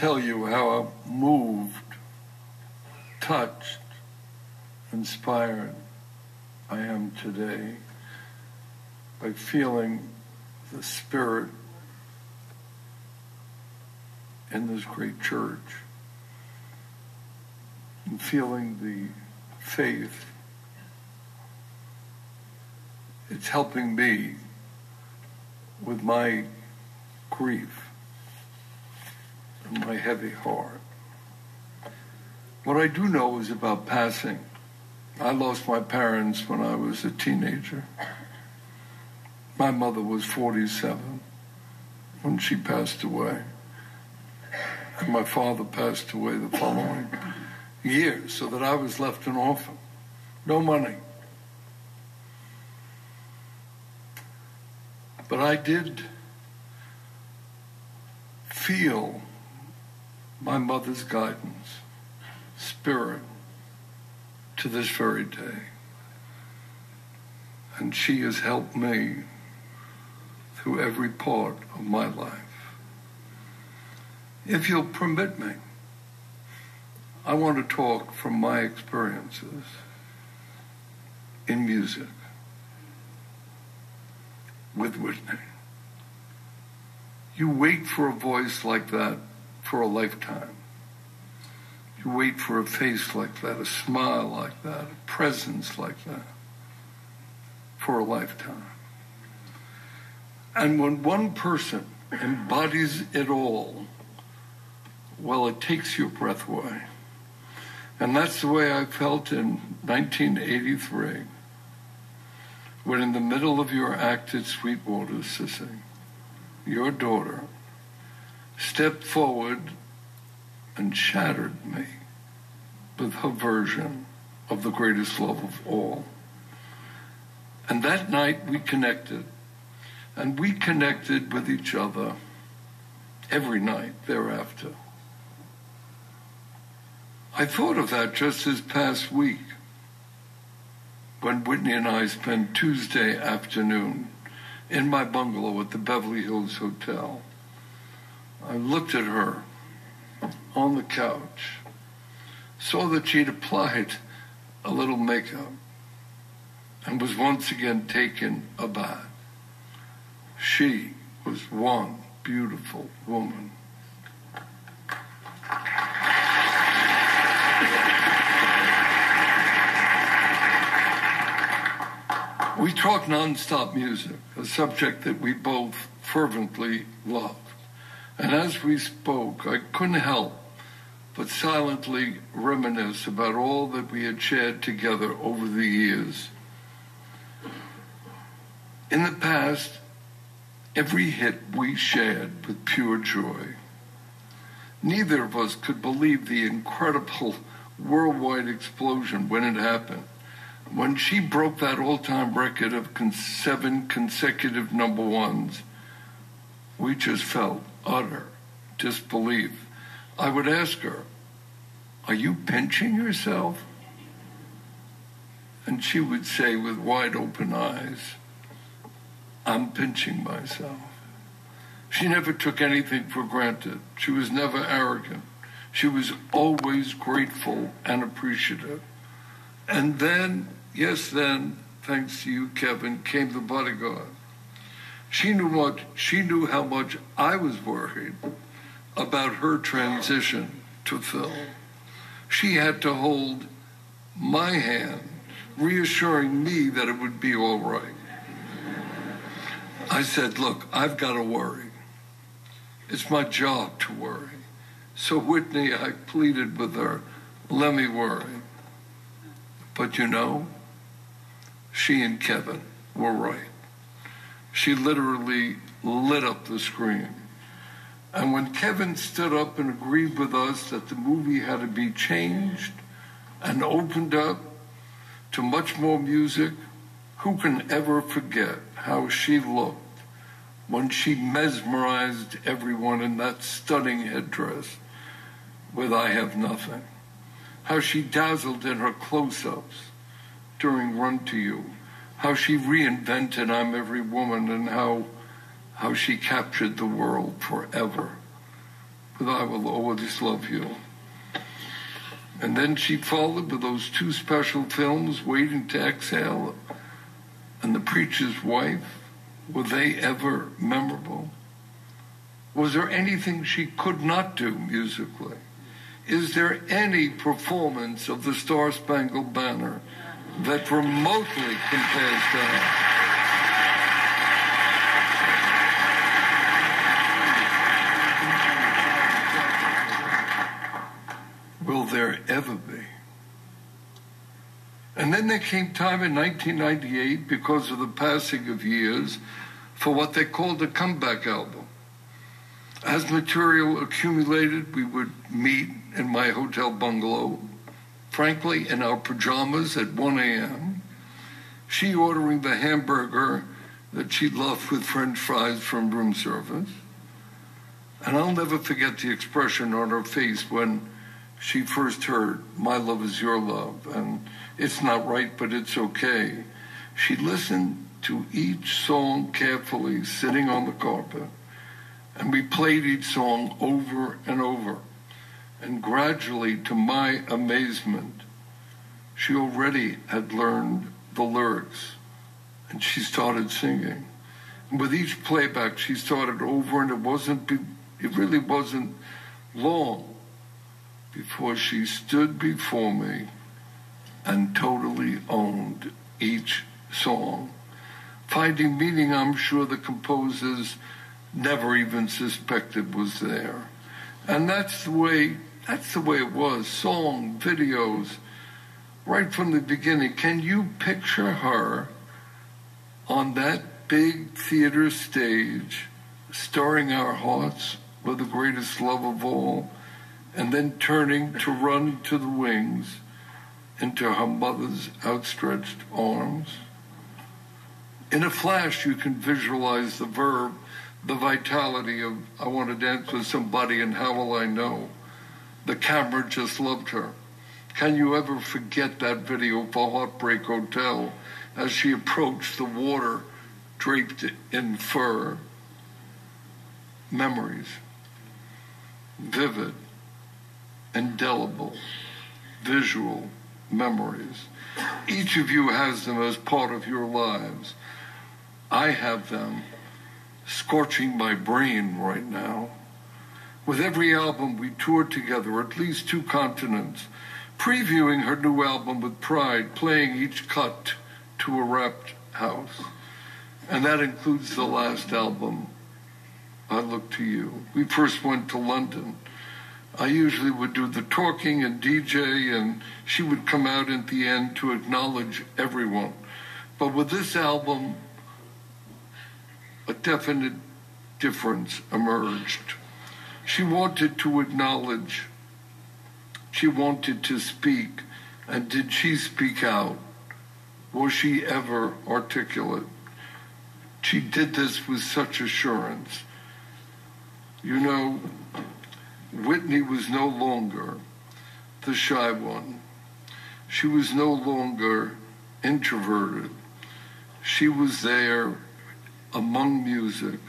tell you how moved, touched, inspired I am today by feeling the spirit in this great church and feeling the faith. It's helping me with my grief and my heavy heart. What I do know is about passing. I lost my parents when I was a teenager. My mother was 47 when she passed away. And my father passed away the following year, so that I was left an orphan. No money. But I did feel my mother's guidance, spirit, to this very day. And she has helped me through every part of my life. If you'll permit me, I want to talk from my experiences in music with Whitney. You wait for a voice like that for a lifetime. You wait for a face like that, a smile like that, a presence like that for a lifetime. And when one person embodies it all, well, it takes your breath away. And that's the way I felt in 1983, when in the middle of your act at Sweetwater, Sissy, your daughter stepped forward and shattered me with her version of the greatest love of all. And that night we connected, and we connected with each other every night thereafter. I thought of that just this past week when Whitney and I spent Tuesday afternoon in my bungalow at the Beverly Hills Hotel. I looked at her on the couch, saw that she'd applied a little makeup, and was once again taken aback. She was one beautiful woman. We talked nonstop music, a subject that we both fervently loved. And as we spoke, I couldn't help but silently reminisce about all that we had shared together over the years. In the past, every hit we shared with pure joy. Neither of us could believe the incredible worldwide explosion when it happened. When she broke that all-time record of 7 consecutive number ones, we just felt utter disbelief. I would ask her, "Are you pinching yourself?" And she would say with wide open eyes, "I'm pinching myself." She never took anything for granted. She was never arrogant. She was always grateful and appreciative. And then, yes then, thanks to you, Kevin, came the bodyguard. She knew how much I was worried about her transition to film. She had to hold my hand, reassuring me that it would be all right. I said, "Look, I've got to worry. It's my job to worry." So Whitney, I pleaded with her, "Let me worry." But you know, she and Kevin were right. She literally lit up the screen. And when Kevin stood up and agreed with us that the movie had to be changed and opened up to much more music, who can ever forget how she looked when she mesmerized everyone in that stunning headdress with "I Have Nothing"? How she dazzled in her close-ups during "Run to You." How she reinvented "I'm Every Woman," and how she captured the world forever. with I Will Always Love You. And then she followed with those two special films, Waiting to Exhale and The Preacher's Wife. Were they ever memorable? Was there anything she could not do musically? Is there any performance of the Star-Spangled Banner that remotely compares to her? Will there ever be? And then there came time in 1998, because of the passing of years, for what they called a comeback album. As material accumulated, we would meet in my hotel bungalow, frankly, in our pajamas at 1 a.m., she ordering the hamburger that she loved with French fries from room service. And I'll never forget the expression on her face when she first heard My Love Is Your Love, and it's not right, but it's okay. She listened to each song carefully, sitting on the carpet, and we played each song over and over. And gradually, to my amazement, she already had learned the lyrics, and she started singing. And with each playback, she started over, and it really wasn't long before she stood before me and totally owned each song, finding meaning I'm sure the composers never even suspected was there. And that's the way it was. Song, videos, right from the beginning. Can you picture her on that big theater stage, stirring our hearts with the greatest love of all, and then turning to run to the wings into her mother's outstretched arms? In a flash, you can visualize the verb, the vitality of, I want to dance with somebody, and how will I know? The camera just loved her. Can you ever forget that video for Heartbreak Hotel as she approached the water draped in fur? Memories. Vivid, indelible, visual memories. Each of you has them as part of your lives. I have them scorching my brain right now. With every album, we toured together at least 2 continents, previewing her new album with pride, playing each cut to a wrapped house. And that includes the last album, I Look to You. We first went to London. I usually would do the talking and DJ, and she would come out at the end to acknowledge everyone. But with this album, a definite difference emerged. She wanted to acknowledge. She wanted to speak. And did she speak out? Was she ever articulate? She did this with such assurance. You know, Whitney was no longer the shy one. She was no longer introverted. She was there among music.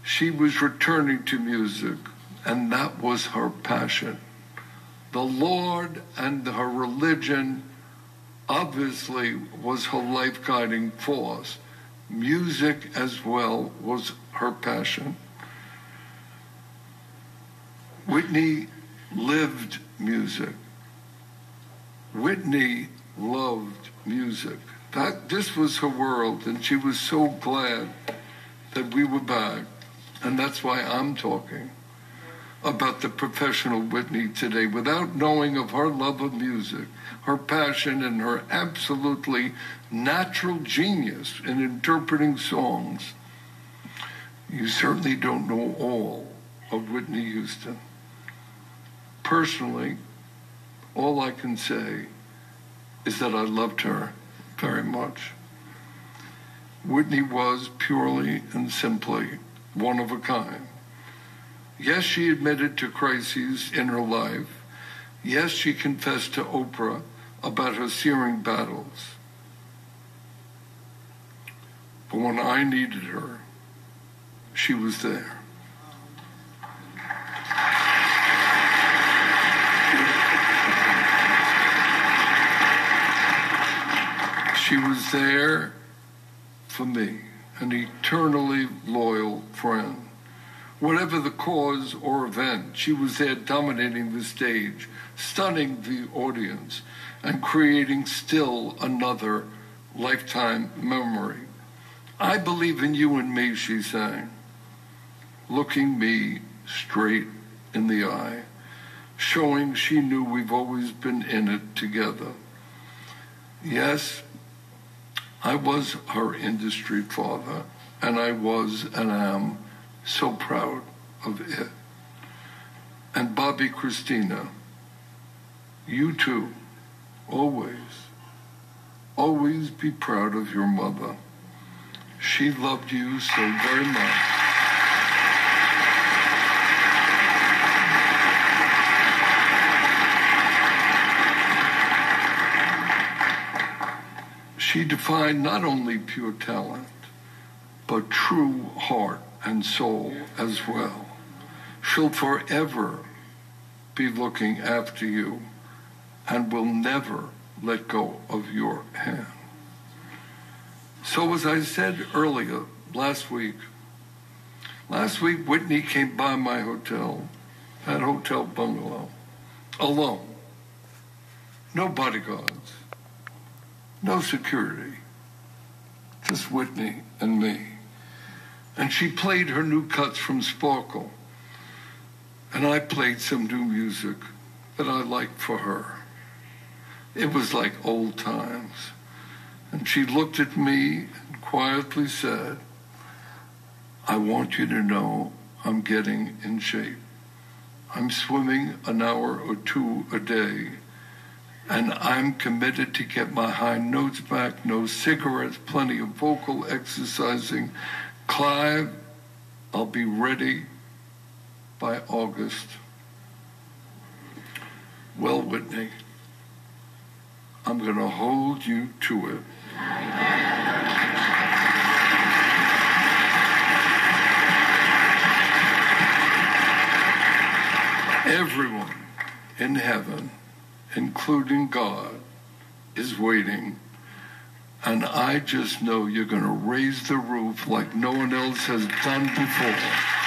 She was returning to music, and that was her passion. The Lord and her religion obviously was her life-guiding force. Music as well was her passion. Whitney lived music. Whitney loved music. This was her world, and she was so glad that we were back. And that's why I'm talking about the professional Whitney today, without knowing of her love of music, her passion, and her absolutely natural genius in interpreting songs. You certainly don't know all of Whitney Houston. Personally, all I can say is that I loved her very much. Whitney was purely and simply one of a kind. Yes, she admitted to crises in her life. Yes, she confessed to Oprah about her searing battles. But when I needed her, she was there. She was there for me, an eternally loyal friend. Whatever the cause or event, she was there dominating the stage, stunning the audience, and creating still another lifetime memory. I believe in you and me, she sang, looking me straight in the eye, showing she knew we've always been in it together. Yes, I was her industry father, and I was and am so proud of it. And Bobby Christina, you too, always be proud of your mother. She loved you so very much. She defined not only pure talent, but true heart and soul as well. She'll forever be looking after you and will never let go of your hand. So as I said earlier, last week, Whitney came by my hotel, that hotel bungalow, alone. No bodyguards, no security, just Whitney and me. And she played her new cuts from Sparkle, and I played some new music that I liked for her. It was like old times. And she looked at me and quietly said, I want you to know I'm getting in shape. I'm swimming an hour or two a day, and I'm committed to get my high notes back, no cigarettes, plenty of vocal exercising. Clive, I'll be ready by August. Well, Whitney, I'm going to hold you to it. Everyone in heaven, including God, is waiting. And I just know you're going to raise the roof like no one else has done before.